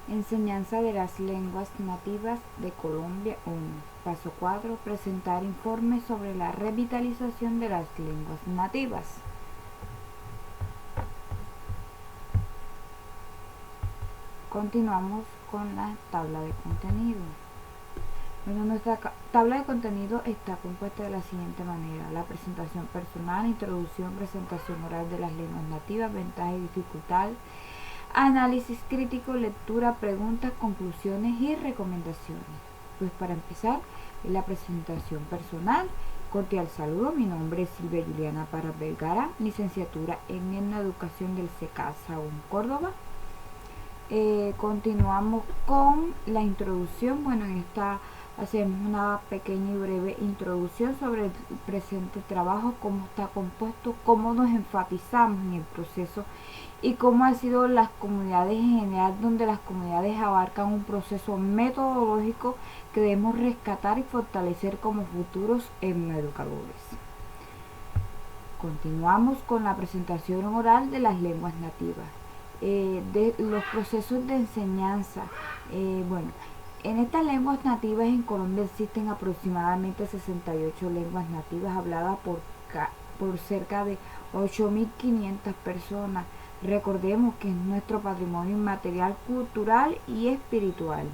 Enseñanza de las lenguas nativas de Colombia 1. Paso 4. Presentar informes sobre la revitalización de las lenguas nativas. Continuamos con la tabla de contenido. Bueno, nuestra tabla de contenido está compuesta de la siguiente manera: la presentación personal, introducción, presentación oral de las lenguas nativas, ventajas y dificultades, análisis crítico, lectura, preguntas, conclusiones y recomendaciones. Pues para empezar, la presentación personal. Cordial saludo, mi nombre es Silvia Juliana Parra Vergara, licenciatura en Educación del CECA Sahagún, Córdoba. Continuamos con la introducción. Bueno, en esta hacemos una pequeña y breve introducción sobre el presente trabajo, cómo está compuesto, cómo nos enfatizamos en el proceso y cómo han sido las comunidades en general, donde las comunidades abarcan un proceso metodológico que debemos rescatar y fortalecer como futuros educadores. Continuamos con la presentación oral de las lenguas nativas. De los procesos de enseñanza. Bueno, en estas lenguas nativas en Colombia existen aproximadamente 68 lenguas nativas habladas por cerca de 8.500 personas. Recordemos que es nuestro patrimonio inmaterial, cultural y espiritual.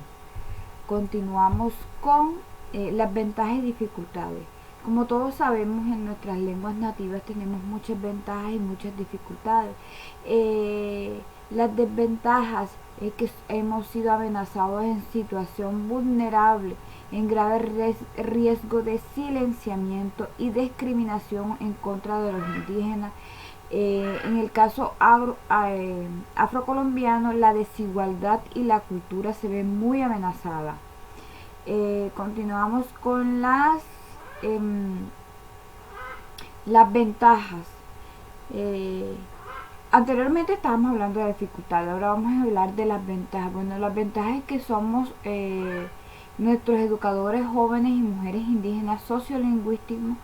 Continuamos con las ventajas y dificultades. Como todos sabemos, en nuestras lenguas nativas tenemos muchas ventajas y muchas dificultades. Las desventajas es que hemos sido amenazados en situación vulnerable, en grave riesgo de silenciamiento y discriminación en contra de los indígenas. En el caso afrocolombiano, la desigualdad y la cultura se ven muy amenazadas. Continuamos con las ventajas. Anteriormente estábamos hablando de dificultades, ahora vamos a hablar de las ventajas. Bueno, las ventajas es que somos nuestros educadores jóvenes y mujeres indígenas sociolingüísticos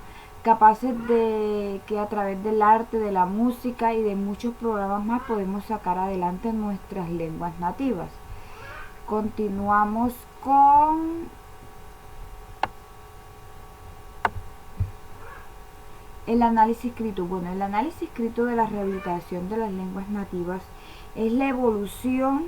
capaces de que a través del arte, de la música y de muchos programas más podemos sacar adelante nuestras lenguas nativas. Continuamos con el análisis escrito. Bueno, el análisis escrito de la rehabilitación de las lenguas nativas es la evolución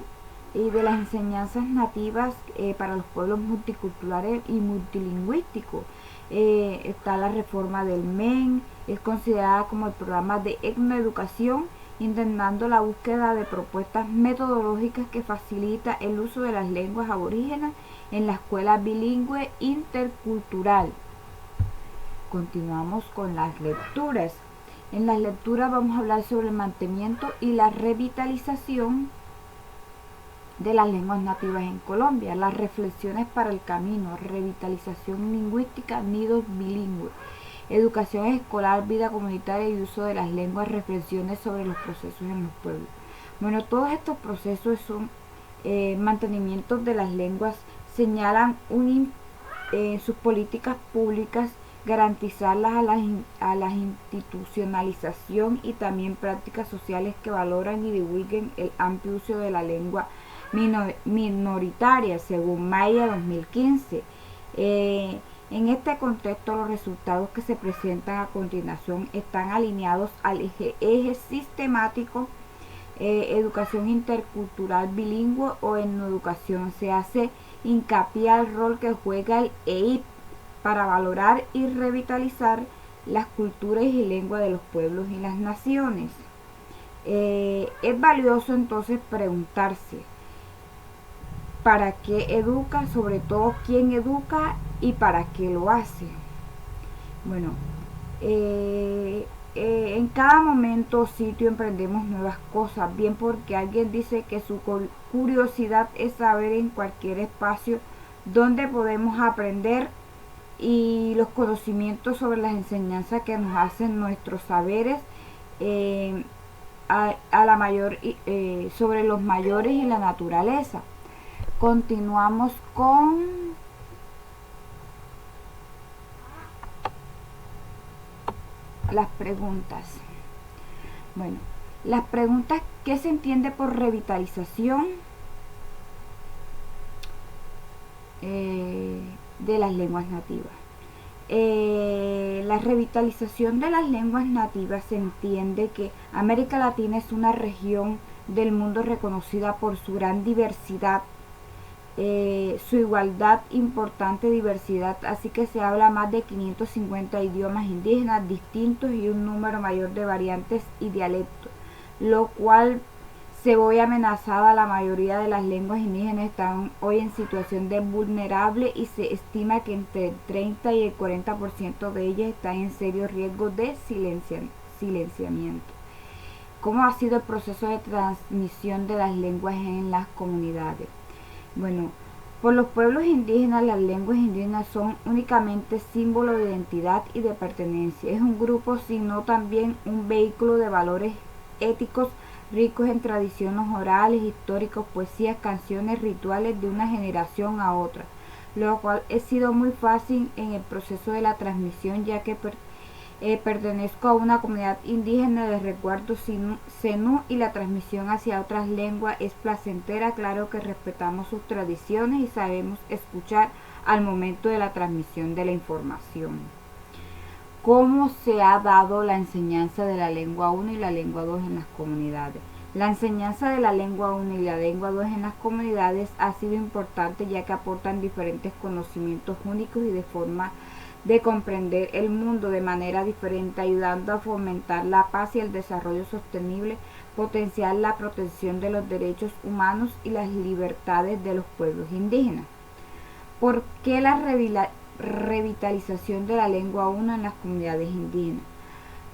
de las enseñanzas nativas para los pueblos multiculturales y multilingüísticos. Está la reforma del MEN, es considerada como el programa de etnoeducación, intentando la búsqueda de propuestas metodológicas que facilita el uso de las lenguas aborígenes en la escuela bilingüe intercultural. Continuamos con las lecturas. En las lecturas vamos a hablar sobre el mantenimiento y la revitalización de las lenguas nativas en Colombia, las reflexiones para el camino, revitalización lingüística, nidos bilingües, educación escolar, vida comunitaria y uso de las lenguas, reflexiones sobre los procesos en los pueblos. Bueno, todos estos procesos son mantenimientos de las lenguas, señalan sus políticas públicas, garantizarlas a la institucionalización y también prácticas sociales que valoran y divulguen el amplio uso de la lengua minoritaria, según Maya 2015. En este contexto, los resultados que se presentan a continuación están alineados al eje sistemático educación intercultural bilingüe o en educación. Se hace hincapié al rol que juega el EIP para valorar y revitalizar las culturas y lenguas de los pueblos y las naciones. Es valioso entonces preguntarse para qué educa, sobre todo quién educa y para qué lo hace. Bueno, en cada momento o sitio emprendemos nuevas cosas, bien porque alguien dice que su curiosidad es saber en cualquier espacio donde podemos aprender y los conocimientos sobre las enseñanzas que nos hacen nuestros saberes sobre los mayores y la naturaleza. Continuamos con las preguntas. Bueno, las preguntas: ¿qué se entiende por revitalización? de las lenguas nativas. La revitalización de las lenguas nativas se entiende que América Latina es una región del mundo reconocida por su gran diversidad, su igualdad, importante diversidad, así que se habla más de 550 idiomas indígenas distintos y un número mayor de variantes y dialectos, lo cual se ve amenazada. La mayoría de las lenguas indígenas están hoy en situación de vulnerable y se estima que entre el 30 y el 40% de ellas están en serio riesgo de silenciamiento. ¿Cómo ha sido el proceso de transmisión de las lenguas en las comunidades? Bueno, por los pueblos indígenas, las lenguas indígenas son únicamente símbolo de identidad y de pertenencia. Es un grupo, sino también un vehículo de valores éticos ricos en tradiciones orales, históricos, poesías, canciones, rituales de una generación a otra, lo cual ha sido muy fácil en el proceso de la transmisión, ya que pertenezco a una comunidad indígena de resguardo zenú y la transmisión hacia otras lenguas es placentera. Claro que respetamos sus tradiciones y sabemos escuchar al momento de la transmisión de la información. ¿Cómo se ha dado la enseñanza de la lengua 1 y la lengua 2 en las comunidades? La enseñanza de la lengua 1 y la lengua 2 en las comunidades ha sido importante, ya que aportan diferentes conocimientos únicos y de forma de comprender el mundo de manera diferente, ayudando a fomentar la paz y el desarrollo sostenible, potenciar la protección de los derechos humanos y las libertades de los pueblos indígenas. ¿Por qué la revitalización de la lengua 1 en las comunidades indígenas?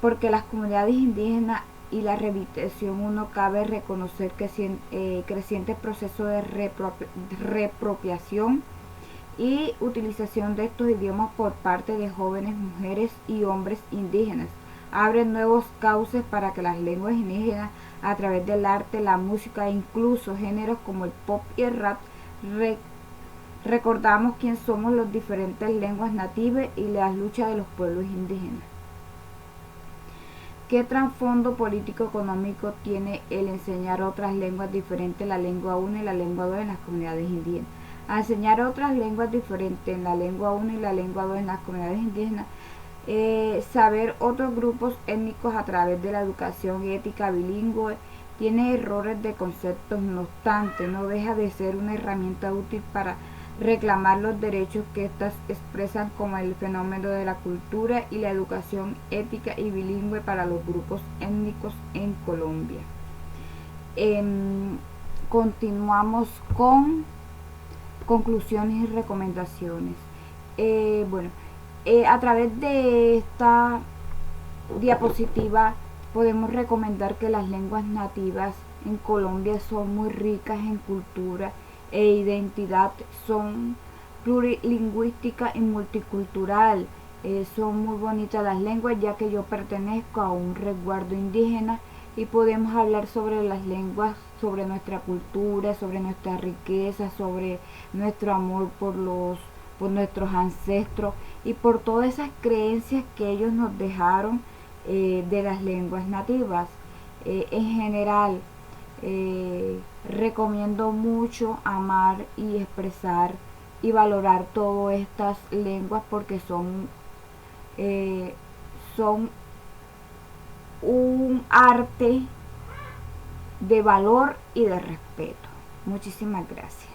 Porque las comunidades indígenas y la revitalización 1 cabe reconocer que creciente proceso de reapropiación y utilización de estos idiomas por parte de jóvenes, mujeres y hombres indígenas abren nuevos cauces para que las lenguas indígenas, a través del arte, la música e incluso géneros como el pop y el rap, recordamos quién somos los diferentes lenguas nativas y las luchas de los pueblos indígenas. ¿Qué trasfondo político-económico tiene el enseñar otras lenguas diferentes, la lengua 1 y la lengua 2 en las comunidades indígenas? Al enseñar otras lenguas diferentes en la lengua 1 y la lengua 2 en las comunidades indígenas, saber otros grupos étnicos a través de la educación ética bilingüe tiene errores de conceptos, no obstante, no deja de ser una herramienta útil para reclamar los derechos que éstas expresan, como el fenómeno de la cultura y la educación ética y bilingüe para los grupos étnicos en Colombia. Continuamos con conclusiones y recomendaciones. A través de esta diapositiva podemos recomendar que las lenguas nativas en Colombia son muy ricas en cultura e identidad, son plurilingüística y multicultural. Son muy bonitas las lenguas, ya que yo pertenezco a un resguardo indígena y podemos hablar sobre las lenguas, sobre nuestra cultura, sobre nuestra riqueza, sobre nuestro amor por nuestros ancestros y por todas esas creencias que ellos nos dejaron de las lenguas nativas. En general, recomiendo mucho amar y expresar y valorar todas estas lenguas porque son un arte de valor y de respeto. Muchísimas gracias.